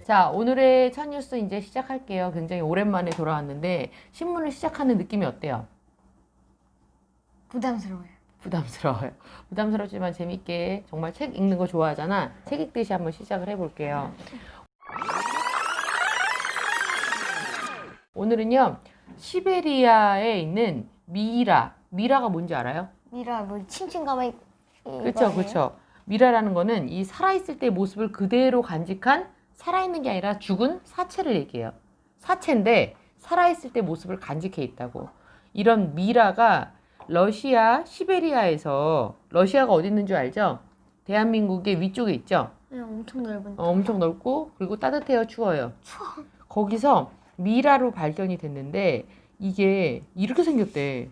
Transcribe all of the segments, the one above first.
자, 오늘의 첫 뉴스 이제 시작할게요. 굉장히 오랜만에 돌아왔는데 신문을 시작하는 느낌이 어때요? 부담스러워요. 부담스러워요. 부담스럽지만 재밌게 정말 책 읽는 거 좋아하잖아. 책 읽듯이 한번 시작을 해볼게요. 오늘은요, 시베리아에 있는 미라가 뭔지 알아요? 미라 뭐 칭칭가만 그쵸, 그쵸. 미라라는 거는 이 살아있을 때 모습을 그대로 간직한 살아있는 게 아니라 죽은 사체를 얘기해요. 사체인데 살아있을 때 모습을 간직해 있다고. 이런 미라가 러시아 시베리아에서, 러시아가 어디 있는 줄 알죠? 대한민국의 위쪽에 있죠? 네, 엄청 넓은. 엄청 넓고 그리고 따뜻해요, 추워요? 거기서 미라로 발견이 됐는데 이게 이렇게 생겼대.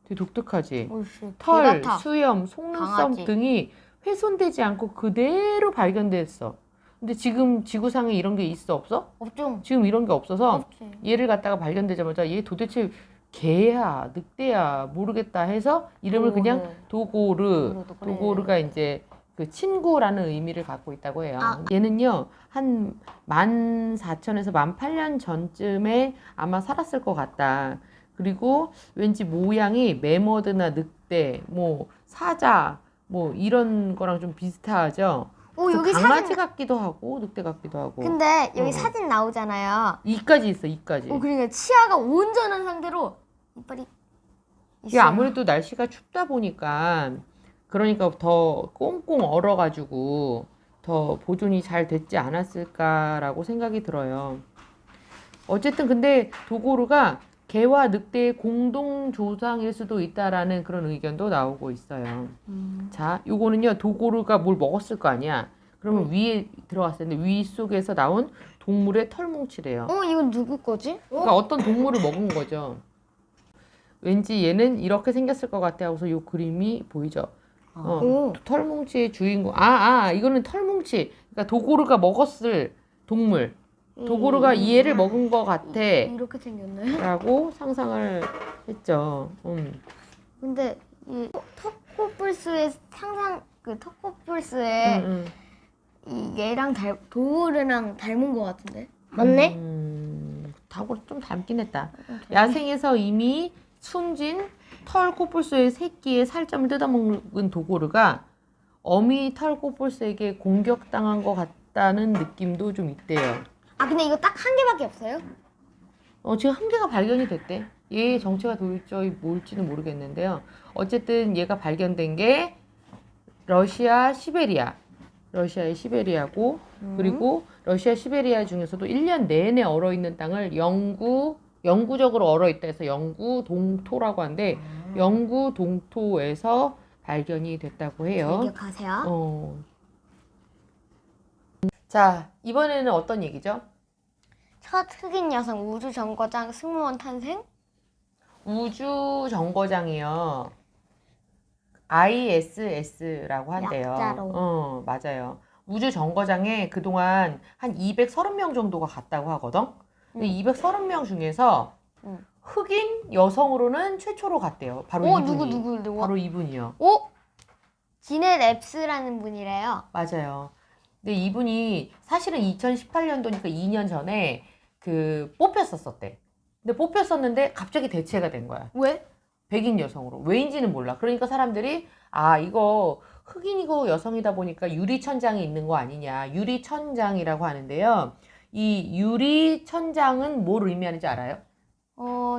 되게 독특하지? 오씨, 털, 개같아. 수염, 속눈썹 강아지. 등이 훼손되지 않고 그대로 발견됐어. 근데 지금 지구상에 이런 게 있어, 없어? 없죠. 지금 이런 게 없어서 없지. 얘를 갖다가 발견되자마자 얘 도대체 개야, 늑대야, 모르겠다 해서 이름을 그냥 도고르. 도고르가 이제 그 친구라는 의미를 갖고 있다고 해요. 아. 얘는요, 한 14,000에서 18,000 전쯤에 아마 살았을 것 같다. 그리고 왠지 모양이 매머드나 늑대, 뭐 사자, 뭐 이런 거랑 좀 비슷하죠. 오, 여기 강아지 사진. 같기도 하고 늑대 같기도 하고. 근데 여기 어. 사진 나오잖아요. 이까지 있어, 이까지. 오, 그러니까 치아가 온전한 상태로 이빨이 이게 있어요. 아무래도 날씨가 춥다 보니까 그러니까 더 꽁꽁 얼어가지고 더 보존이 잘 됐지 않았을까라고 생각이 들어요. 어쨌든 근데 도고르가 개와 늑대의 공동 조상일 수도 있다라는 그런 의견도 나오고 있어요. 자, 요거는요, 도고르가 뭘 먹었을 거 아니야. 그러면 위에 들어갔을 텐데 위 속에서 나온 동물의 털뭉치래요. 이건 누구 거지? 그러니까 어떤 동물을 먹은 거죠. 왠지 얘는 이렇게 생겼을 것 같아 하고서 요 그림이 보이죠. 오. 털뭉치의 주인공. 이거는 털뭉치. 그러니까 도고르가 먹었을 동물. 도고르가 이 애를 먹은 것 같아. 이렇게 생겼네. 라고 상상을 했죠. 근데 이 턱코뿔소의 턱코뿔소의 이 얘랑 도우르랑 닮은 것 같은데. 맞네? 다고 좀 닮긴 했다. 야생에서 이미 숨진 털코뿔소의 새끼의 살점을 뜯어먹은 도고르가 어미 털코뿔소에게 공격당한 것 같다는 느낌도 좀 있대요. 근데 이거 딱 한 개밖에 없어요? 지금 한 개가 발견이 됐대. 얘의 정체가 도저히 뭘지는 모르겠는데요. 어쨌든 얘가 발견된 게 러시아의 시베리아고, 그리고 러시아 시베리아 중에서도 1년 내내 얼어있는 땅을 영구적으로 얼어있다 해서 영구 동토라고 하는데, 영구 동토에서 발견이 됐다고 해요. 기억하세요. 자, 이번에는 어떤 얘기죠? 첫 흑인 여성 우주 정거장 승무원 탄생? 우주 정거장이요. ISS라고 한대요. 약자로. 맞아요. 우주 정거장에 그동안 한 230명 정도가 갔다고 하거든. 근데 230명 중에서 흑인 여성으로는 최초로 갔대요. 바로 이분이. 누구? 바로 이분이요. 지넷 앱스라는 분이래요. 맞아요. 근데 이분이 사실은 2018년도니까 2년 전에 뽑혔었대. 근데 뽑혔었는데 갑자기 대체가 된 거야. 왜? 백인 여성으로. 왜인지는 몰라. 그러니까 사람들이 이거 흑인이고 여성이다 보니까 유리천장이 있는 거 아니냐. 유리천장이라고 하는데요. 이 유리천장은 뭘 의미하는지 알아요?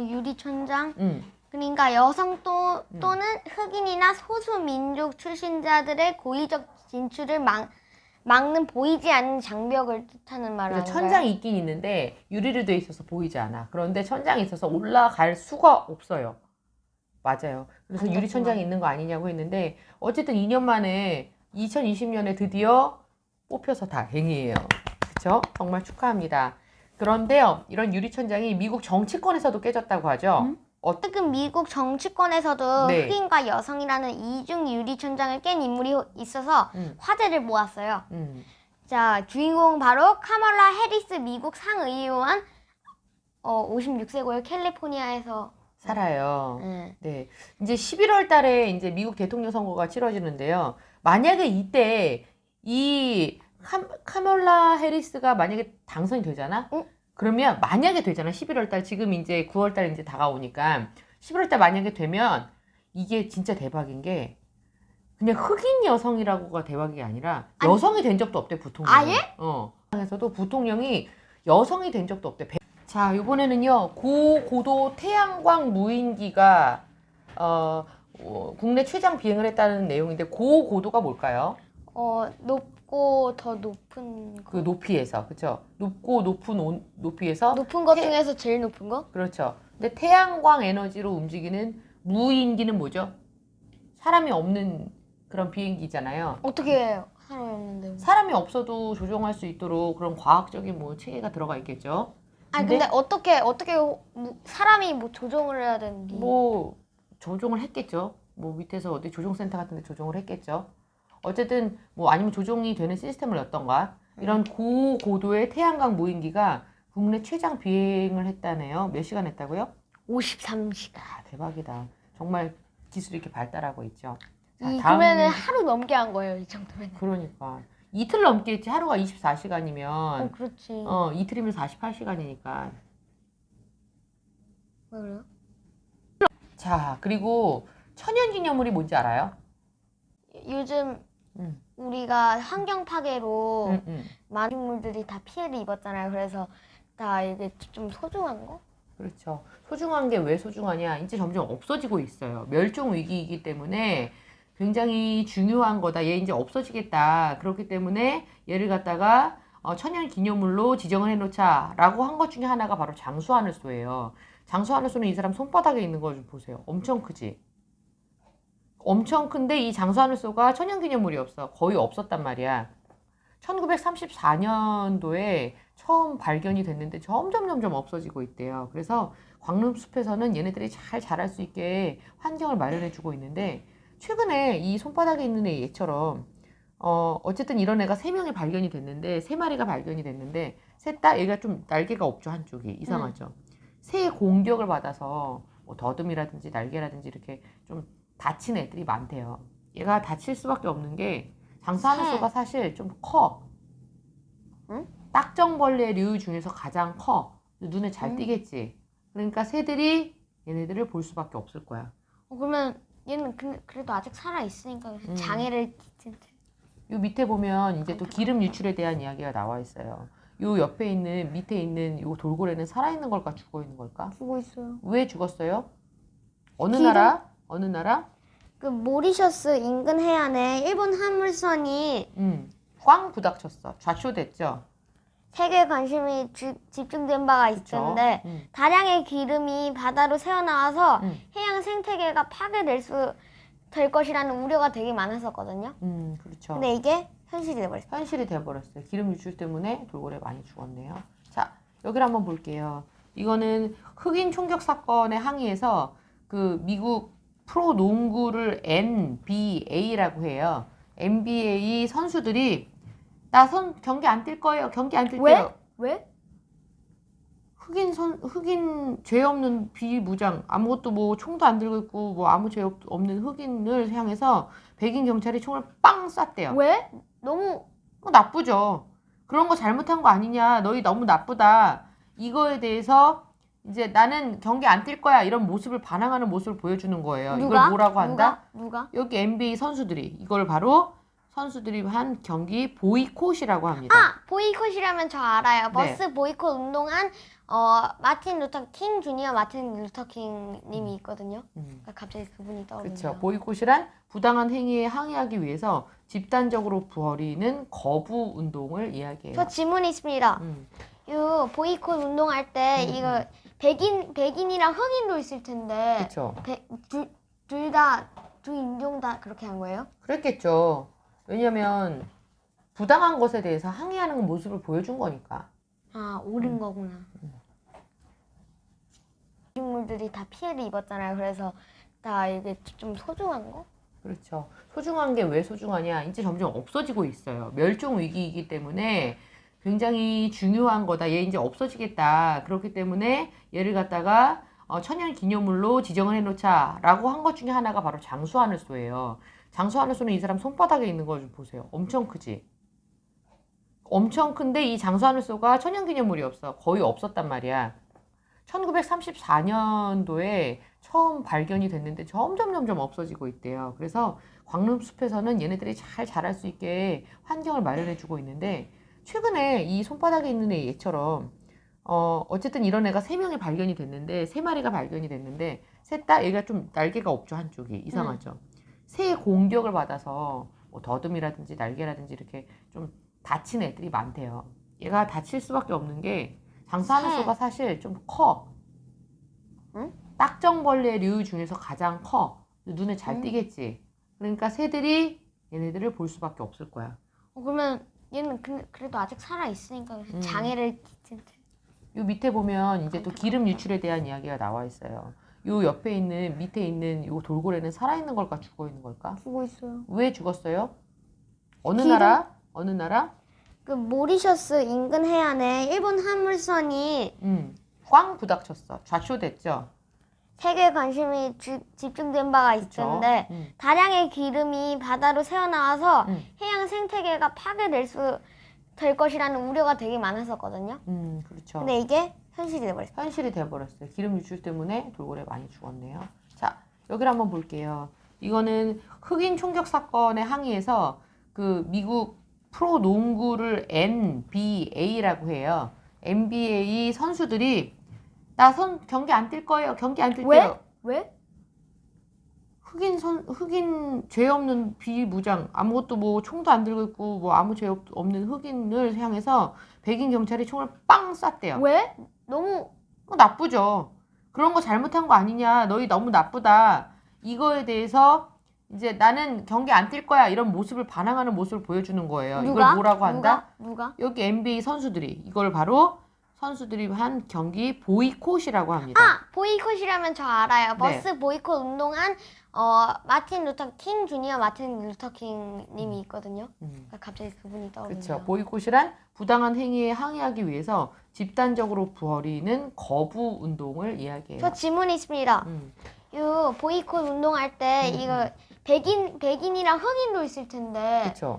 유리천장? 그러니까 여성 또는 흑인이나 소수민족 출신자들의 고의적 진출을 막는 보이지 않는 장벽을 뜻하는 말 아닌가요? 천장이 있긴 있는데 유리로 돼 있어서 보이지 않아. 그런데 천장이 있어서 올라갈 수가 없어요. 맞아요. 그래서 유리천장이 있는 거 아니냐고 했는데 어쨌든 2년 만에 2020년에 드디어 뽑혀서 다행이에요. 그쵸? 정말 축하합니다. 그런데요, 이런 유리천장이 미국 정치권에서도 깨졌다고 하죠. 지금 미국 정치권에서도 네. 흑인과 여성이라는 이중 유리천장을 깬 인물이 있어서 화제를 모았어요. 자, 주인공은 바로 카멀라 해리스 미국 상의원 56세고요. 캘리포니아에서 살아요. 네. 이제 11월 달에 이제 미국 대통령 선거가 치러지는데요. 만약에 이때 이 카멀라 해리스가 만약에 당선이 되잖아? 응? 그러면 만약에 되잖아. 11월 달 지금 이제 9월 달 이제 다가오니까 11월 달 만약에 되면 이게 진짜 대박인 게 그냥 흑인 여성이라고가 대박이 아니라 아니, 여성이 된 적도 없대, 부통령이. 아예? 에서도 부통령이 여성이 된 적도 없대. 자, 이번에는요. 고고도 태양광 무인기가 국내 최장 비행을 했다는 내용인데 고고도가 뭘까요? 높고 더 높은 거. 그 높이에서, 그쵸? 높고 높은 높이에서 높은 것 중에서 제일 높은 거? 그렇죠. 근데 태양광 에너지로 움직이는 무인기는 뭐죠? 사람이 없는 그런 비행기잖아요. 어떻게 사람이 없는데? 사람이 없어도 조종할 수 있도록 그런 과학적인 뭐 체계가 들어가 있겠죠. 아니 근데 어떻게 사람이 뭐 조종을 해야 되는지. 뭐 조종을 했겠죠. 뭐 밑에서 어디 조종센터 같은 데 조종을 했겠죠. 어쨌든 뭐 아니면 조종이 되는 시스템을 였던가 이런 고고도의 태양광 무인기가 국내 최장 비행을 했다네요. 몇 시간 했다고요? 53시간. 아, 대박이다. 정말 기술이 이렇게 발달하고 있죠. 자, 그러면은 하루 넘게 한 거예요, 이 정도면. 그러니까 이틀 넘게 했지. 하루가 24시간이면 그렇지. 이틀이면 48시간이니까. 왜 그래요? 자, 그리고 천연기념물이 뭔지 알아요? 요즘 음. 우리가 환경 파괴로 음. 많은 동물들이 다 피해를 입었잖아요. 그래서 다 이게 좀 소중한 거? 그렇죠. 소중한 게 왜 소중하냐? 이제 점점 없어지고 있어요. 멸종 위기이기 때문에 굉장히 중요한 거다. 얘 이제 없어지겠다. 그렇기 때문에 얘를 갖다가 천연 기념물로 지정을 해놓자라고 한 것 중에 하나가 바로 장수하늘소예요. 장수하늘소는 이 사람 손바닥에 있는 거 좀 보세요. 엄청 크지? 엄청 큰데 이 장수하늘소가 천연 기념물이 없어. 거의 없었단 말이야. 1934년도에 처음 발견이 됐는데 점점 없어지고 있대요. 그래서 광림숲에서는 얘네들이 잘 자랄 수 있게 환경을 마련해 주고 있는데 최근에 이 손바닥에 있는 얘처럼 어쨌든 이런 애가 3명이 발견이 됐는데 3마리가 발견이 됐는데 셋 다 얘가 좀 날개가 없죠. 한쪽이 이상하죠. 새의 공격을 받아서 뭐 더듬이라든지 날개라든지 이렇게 좀 다친 애들이 많대요. 얘가 다칠 수밖에 없는 게 장수하늘소가 사실 좀 커. 응? 딱정벌레류 중에서 가장 커. 눈에 잘 띄겠지. 그러니까 새들이 얘네들을 볼 수밖에 없을 거야. 그러면 얘는 그래도 아직 살아 있으니까 장애를 요 밑에 보면 이제 또 기름 유출에 대한 이야기가 나와 있어요. 요 옆에 있는 밑에 있는 요 돌고래는 살아있는 걸까 죽어 있는 걸까? 죽어 있어요. 왜 죽었어요? 어느 나라? 어느 나라? 그 모리셔스 인근 해안에 일본 화물선이 꽝 부닥쳤어. 좌초됐죠. 세계 관심이 집중된 바가 있었는데 다량의 기름이 바다로 새어나와서 해양 생태계가 될 것이라는 우려가 되게 많았었거든요. 그렇죠. 근데 이게 현실이 돼버렸어요. 현실이 돼버렸어요. 기름 유출 때문에 돌고래 많이 죽었네요. 자, 여기를 한번 볼게요. 이거는 흑인 총격 사건에 항의해서 그 미국 프로 농구를 NBA라고 해요. NBA 선수들이 나 경기 안 뛸 거예요. 경기 안 뛸게요. 왜? 흑인 죄 없는 비무장 아무것도 뭐 총도 안 들고 있고 뭐 아무 죄 없는 흑인을 향해서 백인 경찰이 총을 빵 쐈대요. 왜? 너무 나쁘죠. 그런 거 잘못한 거 아니냐. 너희 너무 나쁘다. 이거에 대해서 이제 나는 경기 안 뛸 거야. 이런 모습을 반항하는 모습을 보여주는 거예요. 이걸 뭐라고 한다? 누가? 여기 NBA 선수들이 이걸 바로 선수들이 한 경기 보이콧이라고 합니다. 보이콧이라면 저 알아요. 네. 버스 보이콧 운동한 주니어 마틴 루터 킹 님이 있거든요. 그러니까 갑자기 그분이 떠오르네요. 그렇죠. 보이콧이란 부당한 행위에 항의하기 위해서 집단적으로 벌이는 거부 운동을 이야기해요. 저 질문이 있습니다. 이 보이콧 운동할 때 이거 백인이랑 흑인도 있을 텐데 그렇죠. 두 인종 다 그렇게 한 거예요? 그랬겠죠. 왜냐면 부당한 것에 대해서 항의하는 모습을 보여준 거니까. 옳은 거구나. 동물들이 다 피해를 입었잖아요. 그래서 다 이게 좀 소중한 거? 그렇죠. 소중한 게 왜 소중하냐? 이제 점점 없어지고 있어요. 멸종 위기이기 때문에 굉장히 중요한 거다. 얘 이제 없어지겠다. 그렇기 때문에 얘를 갖다가 천연 기념물로 지정을 해놓자라고 한 것 중에 하나가 바로 장수하늘소예요. 장수하늘소는 이 사람 손바닥에 있는 거 좀 보세요. 엄청 크지? 엄청 큰데 이 장수하늘소가 천연기념물이 없어. 거의 없었단 말이야. 1934년도에 처음 발견이 됐는데 점점 없어지고 있대요. 그래서 광림숲에서는 얘네들이 잘 자랄 수 있게 환경을 마련해 주고 있는데 최근에 이 손바닥에 있는 애 얘처럼 어쨌든 이런 애가 3명이 발견이 됐는데 3마리가 발견이 됐는데 셋 다 얘가 좀 날개가 없죠. 한쪽이 이상하죠. 새 공격을 받아서 뭐 더듬이라든지 날개라든지 이렇게 좀 다친 애들이 많대요. 얘가 다칠 수밖에 없는 게 장수하늘소가 사실 좀 커. 응? 딱정벌레류 중에서 가장 커. 눈에 잘 띄겠지. 그러니까 새들이 얘네들을 볼 수밖에 없을 거야. 그러면 얘는 그래도 아직 살아 있으니까 장애를 요 밑에 보면 이제 또 기름 유출에 대한 이야기가 나와 있어요. 요 옆에 있는 밑에 있는 요 돌고래는 살아있는 걸까 죽어 있는 걸까? 죽고 있어요. 왜 죽었어요? 어느 기름- 나라? 어느 나라? 그 모리셔스 인근 해안에 일본 화물선이 꽝 부닥쳤어. 좌초됐죠. 세계 관심이 집중된 바가 있었는데 다량의 기름이 바다로 새어나와서 해양 생태계가 될 것이라는 우려가 되게 많았었거든요. 그렇죠. 근데 이게 현실이 돼버렸어요. 현실이 돼버렸어요. 기름 유출 때문에 돌고래 많이 죽었네요. 자, 여기를 한번 볼게요. 이거는 흑인 총격 사건에 항의해서 그 미국 프로 농구를 NBA라고 해요. NBA 선수들이 나 경기 안 뛸 거예요. 경기 안 뛸게요. 왜? 흑인 죄 없는 비무장 아무것도 뭐 총도 안 들고 있고 뭐 아무 죄 없는 흑인을 향해서 백인 경찰이 총을 빵 쐈대요. 왜? 너무 나쁘죠. 그런 거 잘못한 거 아니냐. 너희 너무 나쁘다. 이거에 대해서 이제 나는 경기 안 뛸 거야. 이런 모습을 반항하는 모습을 보여주는 거예요. 이걸 뭐라고 한다? 누가? 여기 NBA 선수들이 이걸 바로 선수들이 한 경기 보이콧이라고 합니다. 보이콧이라면 저 알아요. 네. 버스 보이콧 운동한 마틴 루터 킹 주니어 마틴 루터 킹 님이 있거든요. 갑자기 그분이 떠오르네요. 그렇죠. 보이콧이란 부당한 행위에 항의하기 위해서 집단적으로 벌이는 거부 운동을 이야기해요. 저 질문이 있습니다. 이 보이콧 운동할 때 이거 백인이랑 흑인도 있을 텐데 그렇죠.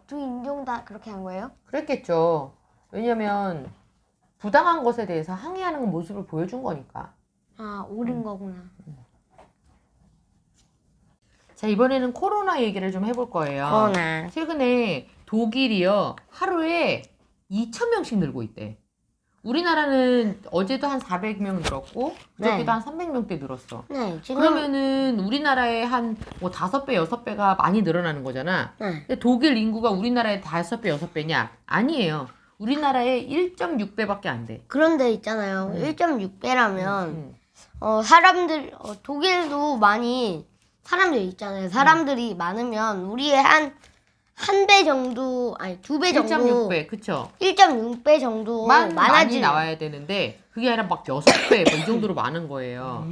두 인종 다 그렇게 한 거예요? 그랬겠죠. 왜냐면 부당한 것에 대해서 항의하는 모습을 보여준 거니까. 옳은 거구나. 자, 이번에는 코로나 얘기를 좀 해볼 거예요. 코로나. 최근에 독일이요. 하루에 2,000명씩 늘고 있대. 우리나라는 어제도 한 400명 늘었고 그저께도 한 300명대 늘었어. 네, 지금 그러면은 우리나라의 한 뭐 5배, 6배가 많이 늘어나는 거잖아. 근데 독일 인구가 우리나라의 5배, 6배냐? 아니에요. 우리나라의 1.6배밖에 안 돼. 그런데 있잖아요. 1.6배라면 독일도 많이 사람들이 있잖아요. 사람들이 많으면 우리의 한 배 정도, 아니 2배 정도, 1.6배, 그쵸? 1.6배 정도 많이 많아지. 나와야 되는데 그게 아니라 막 6배 뭐 이 정도로 많은 거예요.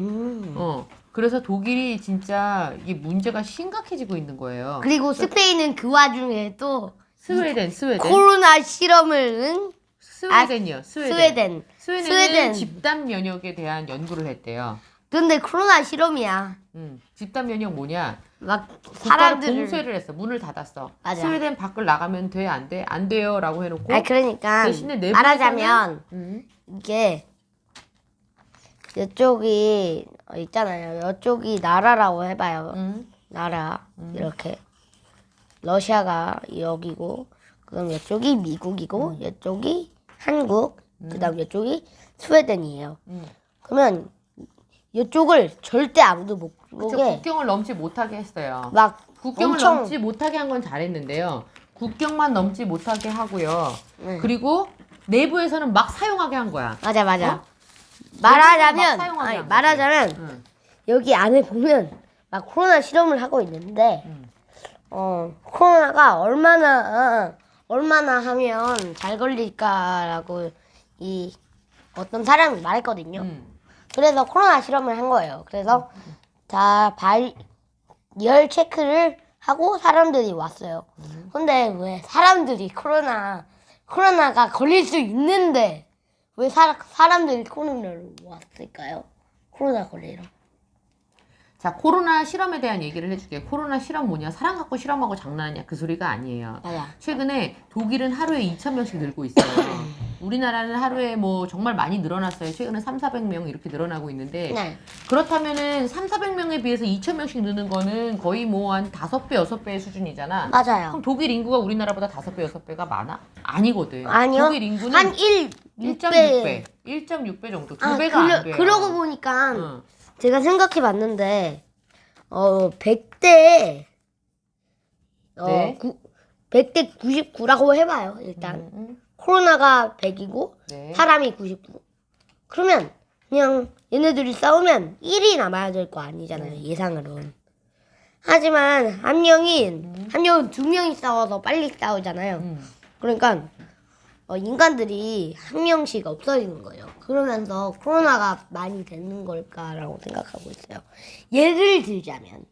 그래서 독일이 진짜 이게 문제가 심각해지고 있는 거예요. 그리고 스페인은 그 와중에 또 스웨덴. 코로나 실험을 스웨덴이요. 스웨덴은 스웨덴은 집단 면역에 대한 연구를 했대요. 근데 코로나 실험이야. 집단 면역 뭐냐? 막 국가를 사람들을 봉쇄를 했어. 문을 닫았어. 맞아. 스웨덴 밖을 나가면 돼? 안 돼? 안 돼요. 라고 해놓고 그러니까 대신에 내부에서는 말하자면 이게 이쪽이 있잖아요. 이쪽이 나라라고 해봐요. 나라 이렇게 러시아가 여기고 그럼 이쪽이 미국이고 이쪽이 한국 그다음 이쪽이 스웨덴이에요. 그러면 이쪽을 절대 아무도 못 그쵸, 보게 국경을 넘지 못하게 했어요. 막 국경을 엄청 넘지 못하게 한 건 잘했는데요. 국경만 넘지 못하게 하고요. 네. 그리고 내부에서는 막 사용하게 한 거야. 맞아. 막 말하자면 사용하게 한 말하자면 응. 여기 안에 보면 막 코로나 실험을 하고 있는데 코로나가 얼마나 하면 잘 걸릴까라고 이 어떤 사람이 말했거든요. 그래서 코로나 실험을 한 거예요. 그래서 열 체크를 하고 사람들이 왔어요. 근데 왜 사람들이 코로나가 걸릴 수 있는데 왜 사람들이 코로나를 왔을까요? 코로나 걸리러. 자, 코로나 실험에 대한 얘기를 해줄게. 코로나 실험 뭐냐? 사람 갖고 실험하고 장난하냐? 그 소리가 아니에요. 맞아. 최근에 독일은 하루에 2,000명씩 늘고 있어요. 우리나라는 하루에 뭐 정말 많이 늘어났어요. 최근에 3,400명 이렇게 늘어나고 있는데 네. 그렇다면은 3,400명에 비해서 2,000명씩 느는 거는 거의 뭐 한 5배, 6배의 수준이잖아. 맞아요. 그럼 독일 인구가 우리나라보다 5배, 6배가 많아? 아니거든. 아니요. 독일 인구는 한 1.6배. 1.6배 정도. 2배가 안 돼요. 그러고 보니까 응. 제가 생각해 봤는데 100대 네. 100대 99라고 해봐요. 일단 코로나가 100이고 네. 사람이 99. 그러면 그냥 얘네들이 싸우면 1이 남아야 될 거 아니잖아요. 예상으로는. 하지만 한 명은 두 명이 싸워서 빨리 싸우잖아요. 그러니까 인간들이 한 명씩 없어지는 거예요. 그러면서 코로나가 많이 되는 걸까라고 생각하고 있어요. 예를 들자면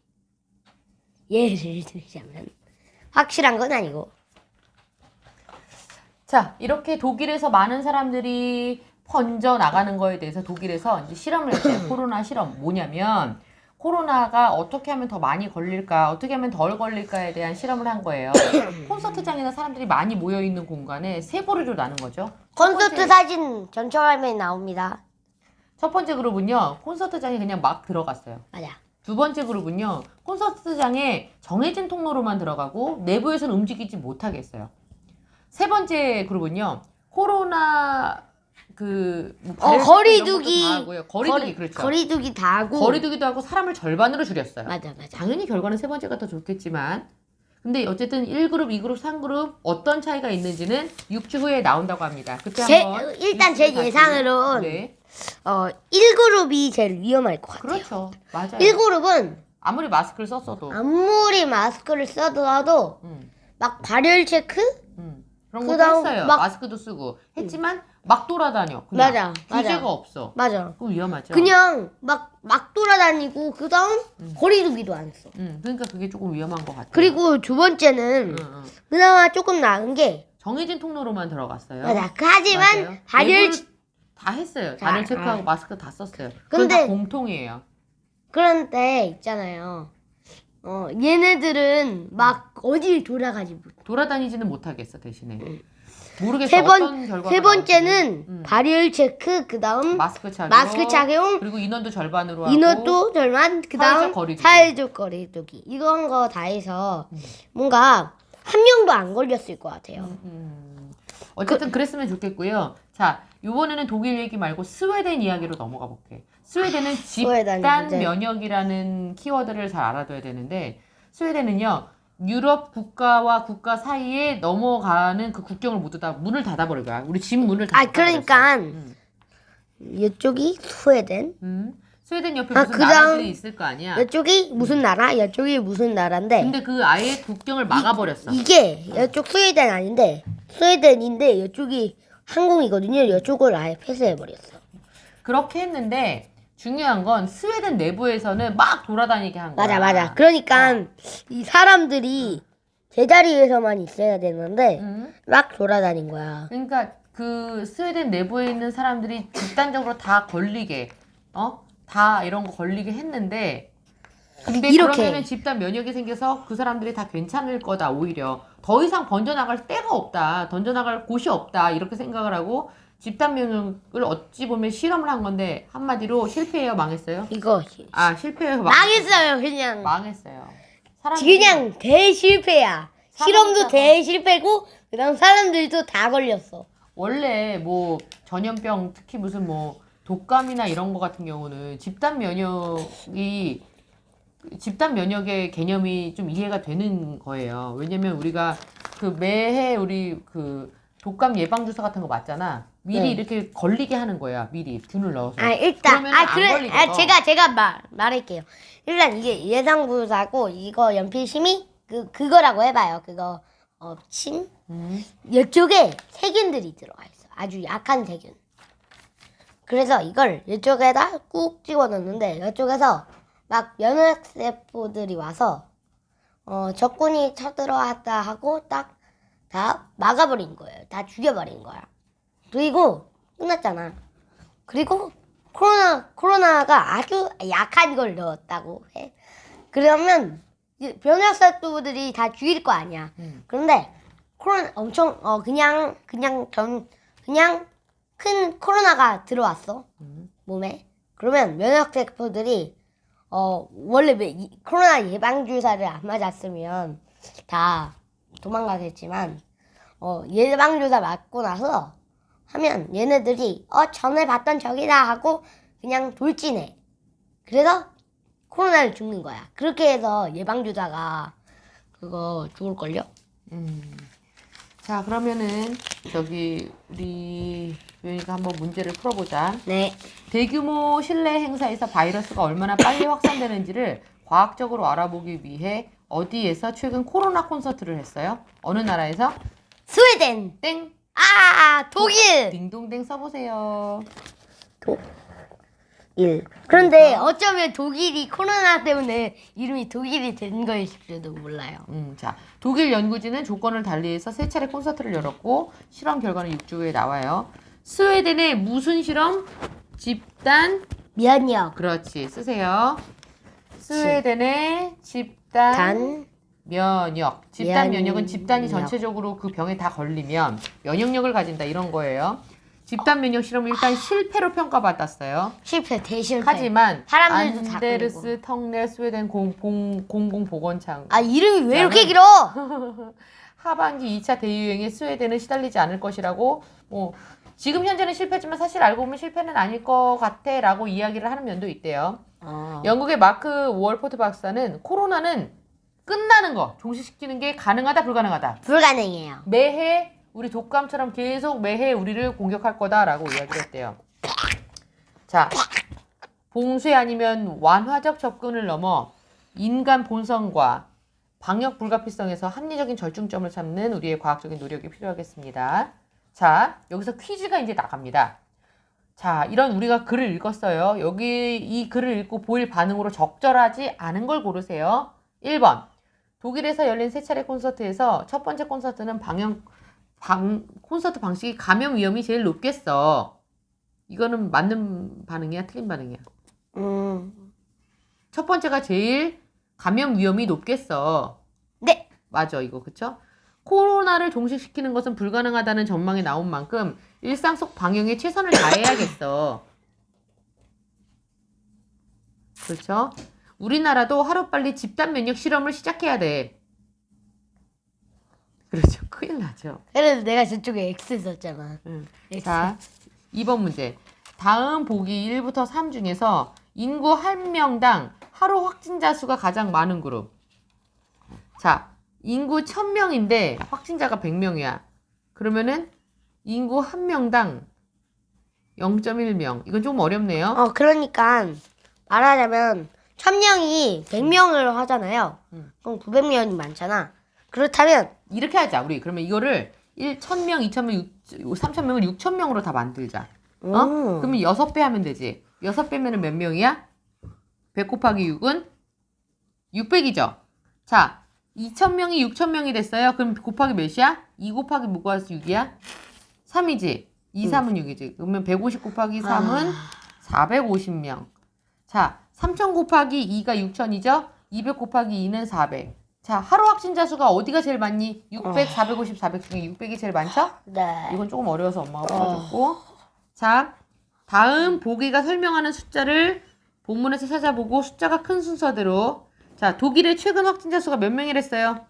확실한 건 아니고. 자, 이렇게 독일에서 많은 사람들이 번져 나가는 거에 대해서 독일에서 이제 실험을 했어요. 코로나 실험. 뭐냐면 코로나가 어떻게 하면 더 많이 걸릴까, 어떻게 하면 덜 걸릴까에 대한 실험을 한 거예요. 콘서트장이나 사람들이 많이 모여 있는 공간에 세 부류로 나눈 거죠. 콘서트 사진 전체 화면에 나옵니다. 첫 번째 그룹은요, 콘서트장에 그냥 막 들어갔어요. 맞아. 두 번째 그룹은요, 콘서트장에 정해진 통로로만 들어가고 내부에서는 움직이지 못하게 했어요. 세 번째 그룹은요, 코로나 거리두기 그렇죠. 거리두기 다 하고 거리두기도 하고 사람을 절반으로 줄였어요. 맞아. 당연히 결과는 세 번째가 더 좋겠지만, 근데 어쨌든 1그룹, 2그룹, 3그룹 어떤 차이가 있는지는 6주 후에 나온다고 합니다. 그때 한번 일단 제 뉴스를 다시- 예상으로는 네, 1그룹이 제일 위험할 것 같아요. 그렇죠. 맞아요. 1그룹은 아무리 마스크를 썼어도, 아무리 마스크를 써도 막 발열 체크? 그런 것도 그다음 했어요. 막- 마스크도 쓰고 했지만 막 돌아다녀. 그냥 맞아. 규제가 없어. 맞아. 그럼 위험하죠. 그냥 막 돌아다니고 그다음 거리두기도 안 했어. 그러니까 그게 조금 위험한 것 같아요. 그리고 두 번째는 응. 그나마 조금 나은 게 정해진 통로로만 들어갔어요. 맞아. 하지만 맞아요. 발열 내부를 다 했어요. 발열 체크하고 마스크 다 썼어요. 그건 근데- 다 공통이에요. 그런데 있잖아요. 얘네들은 막 어딜 돌아가지 못. 돌아다니지는 못하겠어 대신에. 모르겠어. 세 어떤 결과가 세 번째는 나올지는. 발열 체크 그다음 마스크 착용. 마스크 착용 그리고 인원도 절반으로 하고. 인원도 절반 그다음 사회적 거리두기. 사회적 거리두기 이런 거 다 해서 뭔가 한 명도 안 걸렸을 것 같아요. 어쨌든 그랬으면 좋겠고요. 자, 이번에는 독일 얘기 말고 스웨덴 이야기로 넘어가 볼게. 스웨덴은 스웨덴이 집단 이제- 면역이라는 키워드를 잘 알아둬야 되는데 스웨덴은요. 유럽 국가와 국가 사이에 넘어가는 그 국경을 모두 다 문을 닫아버릴 거야. 우리 집 문을 다 닫아버렸어. 그러니까 이쪽이 스웨덴, 스웨덴 옆에 아, 무슨 그다음- 나라들이 있을 거 아니야. 이쪽이 무슨 나라, 이쪽이 무슨 나라인데 근데 그 아예 국경을 막아버렸어. 이게 이쪽 스웨덴 아닌데 스웨덴인데 이쪽이 항공이거든요. 이쪽을 아예 폐쇄해버렸어. 그렇게 했는데 중요한 건 스웨덴 내부에서는 막 돌아다니게 한 거야. 맞아. 그러니까 이 사람들이 제자리에서만 있어야 되는데 막 돌아다닌 거야. 그러니까 그 스웨덴 내부에 있는 사람들이 집단적으로 다 걸리게, 다 이런 거 걸리게 했는데, 근데 이렇게. 그러면은 집단 면역이 생겨서 그 사람들이 다 괜찮을 거다, 오히려. 더 이상 번져나갈 데가 없다, 던져나갈 곳이 없다, 이렇게 생각을 하고, 집단 면역을 어찌 보면 실험을 한 건데, 한마디로 실패해요, 망했어요? 이거 실패해요, 망했어요. 그냥 망했어요. 사람들이 그냥 대실패야. 실험도 사람마다- 대실패고 그다음 사람들도 다 걸렸어. 원래 뭐 전염병 특히 무슨 뭐 독감이나 이런 거 같은 경우는 집단 면역의 개념이 좀 이해가 되는 거예요. 왜냐면 우리가 그 매해 우리 그 독감 예방 주사 같은 거 맞잖아. 미리 네. 이렇게 걸리게 하는 거야. 미리 균을 넣어서. 일단 그러면은 안 걸리거든. 제가 말할게요. 일단 이게 예상부사고 이거 연필심이 그거라고 해봐요. 그거 침 이쪽에 세균들이 들어가 있어. 아주 약한 세균. 그래서 이걸 이쪽에다 꾹 집어넣는데 이쪽에서 막 면역세포들이 와서 적군이 쳐들어왔다 하고 딱 다 막아버린 거예요. 다 죽여버린 거야. 그리고 끝났잖아. 그리고 코로나가 아주 약한 걸 넣었다고 해. 그러면 이제 면역사තු들이 다 죽일 거 아니야. 그런데 코로나 엄청 그냥 큰 코로나가 들어왔어 몸에. 그러면 면역세포들이 원래 코로나 예방 주사를 안 맞았으면 다 도망가겠지만 예방 주사 맞고 나서 하면 얘네들이 전에 봤던 적이다 하고 그냥 돌진해. 그래서 코로나를 죽는 거야. 그렇게 해서 예방 주사가 그거 죽을걸요? 자, 그러면은 저기 우리 조연이가 한번 문제를 풀어보자. 네. 대규모 실내 행사에서 바이러스가 얼마나 빨리 확산되는지를 과학적으로 알아보기 위해 어디에서 최근 코로나 콘서트를 했어요? 어느 나라에서? 스웨덴. 땡! 독일. 딩동댕 써보세요. 그런데 어쩌면 독일이 코로나 때문에 이름이 독일이 된 거일지도 몰라요. 자, 독일 연구진은 조건을 달리해서 3차례 콘서트를 열었고 실험 결과는 6주 후에 나와요. 스웨덴의 무슨 실험? 집단 면역. 그렇지, 쓰세요. 스웨덴의 집단 면역. 집단 면역은 집단이 전체적으로 그 병에 다 걸리면 면역력을 가진다 이런 거예요. 집단 면역 실험은 일단 실패로 평가받았어요. 대실패. 하지만 사람들도 다 안데르스 턱내 스웨덴 공공보건청 이름이 왜 이렇게 길어? 하반기 2차 대유행에 스웨덴은 시달리지 않을 것이라고 지금 현재는 실패지만 사실 알고 보면 실패는 아닐 것 같아 라고 이야기를 하는 면도 있대요. 영국의 마크 월포트 박사는 코로나는 끝나는 거 종식시키는 게 가능하다 불가능하다. 불가능해요. 매해 우리 독감처럼 계속 매해 우리를 공격할 거다라고 이야기를 했대요. 자, 봉쇄 아니면 완화적 접근을 넘어 인간 본성과 방역 불가피성에서 합리적인 절충점을 찾는 우리의 과학적인 노력이 필요하겠습니다. 자, 여기서 퀴즈가 이제 나갑니다. 자, 이런 우리가 글을 읽었어요. 여기 이 글을 읽고 보일 반응으로 적절하지 않은 걸 고르세요. 1번. 독일에서 열린 3차례 콘서트에서 첫 번째 콘서트는 콘서트 방식이 감염 위험이 제일 높겠어. 이거는 맞는 반응이야? 틀린 반응이야? 첫 번째가 제일 감염 위험이 높겠어. 네. 맞아, 이거 그쵸? 코로나를 종식시키는 것은 불가능하다는 전망이 나온 만큼 일상 속 방역에 최선을 다해야겠어. 그렇죠? 우리나라도 하루빨리 집단 면역 실험을 시작해야 돼. 그렇죠. 큰일 나죠. 그래도 내가 저쪽에 X 썼잖아. 자, 2번 문제. 다음 보기 1부터 3 중에서 인구 1명당 하루 확진자 수가 가장 많은 그룹. 자, 인구 1000명인데 확진자가 100명이야. 그러면은 인구 1명당 0.1명. 이건 좀 어렵네요. 그러니까 말하자면 1000명이 100명을 하잖아요. 그럼 900명이 많잖아. 그렇다면 이렇게 하자. 우리 그러면 이거를 1000명, 2000명, 3000명을 6000명으로 다 만들자. 그러면 6배 하면 되지. 6배면은 몇 명이야? 100 곱하기 6은 600이죠. 자, 2000명이 6000명이 됐어요. 그럼 곱하기 몇이야? 2 곱하기 뭐가 6이야? 3이지. 2, 3은 6이지. 그러면 150 곱하기 3은 450명. 자, 3000 곱하기 2가 6000이죠? 200 곱하기 2는 400. 자, 하루 확진자 수가 어디가 제일 많니? 600, 450, 400 중에 600이 제일 많죠? 네. 이건 조금 어려워서 엄마가 풀어줬고. 자, 다음 보기가 설명하는 숫자를 본문에서 찾아보고 숫자가 큰 순서대로. 자, 독일의 최근 확진자 수가 몇 명이랬어요?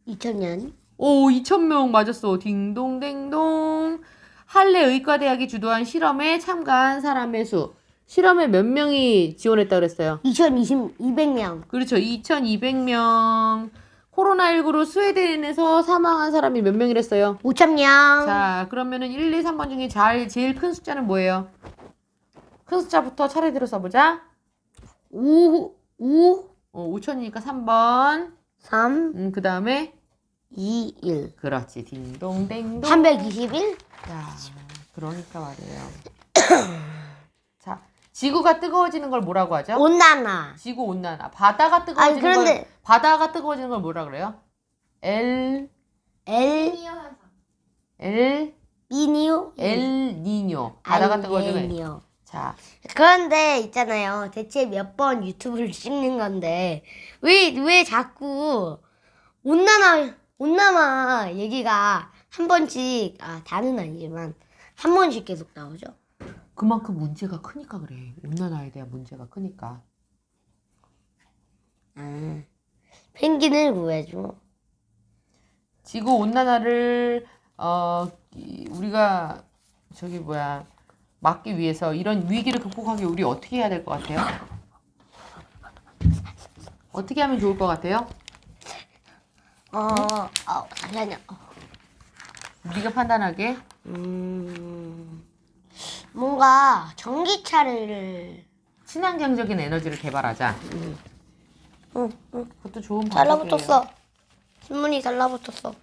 2000년. 오, 2000명 맞았어. 딩동댕동. 할레 의과대학이 주도한 실험에 참가한 사람의 수. 실험에 몇 명이 지원했다 그랬어요? 200명. 그렇죠. 2200명. 코로나19로 스웨덴에서 사망한 사람이 몇 명이랬어요? 5000명. 자, 그러면은 1, 2, 3번 중에 제일 큰 숫자는 뭐예요? 큰 숫자부터 차례대로 써보자. 5. 5000이니까 3번. 3. 그 다음에 2. 1. 그렇지. 딩동댕동. 321. 야, 그러니까 말이에요. 자, 지구가 뜨거워지는 걸 뭐라고 하죠? 온난화. 지구 온난화. 바다가 뜨거워지는 걸 그런데 바다가 뜨거워지는 걸 뭐라 그래요? 엘 미니오. 니뇨. 바다가 뜨거워지는 거. 자, 그런데 있잖아요. 대체 몇 번 유튜브를 찍는 건데 왜 자꾸 온난화 얘기가 한 번씩 다는 아니지만 한 번씩 계속 나오죠. 그만큼 문제가 크니까 그래. 온난화에 대한 문제가 크니까. 펭귄을 구해줘. 지구 온난화를 우리가 막기 위해서 이런 위기를 극복하기 우리 어떻게 해야 될 것 같아요? 어떻게 하면 좋을 것 같아요? 잠시만요. 네가 판단하게. 뭔가 전기차를 친환경적인 에너지를 개발하자. 그것도 좋은 방법이에요. 달라붙었어. 신문이 달라붙었어.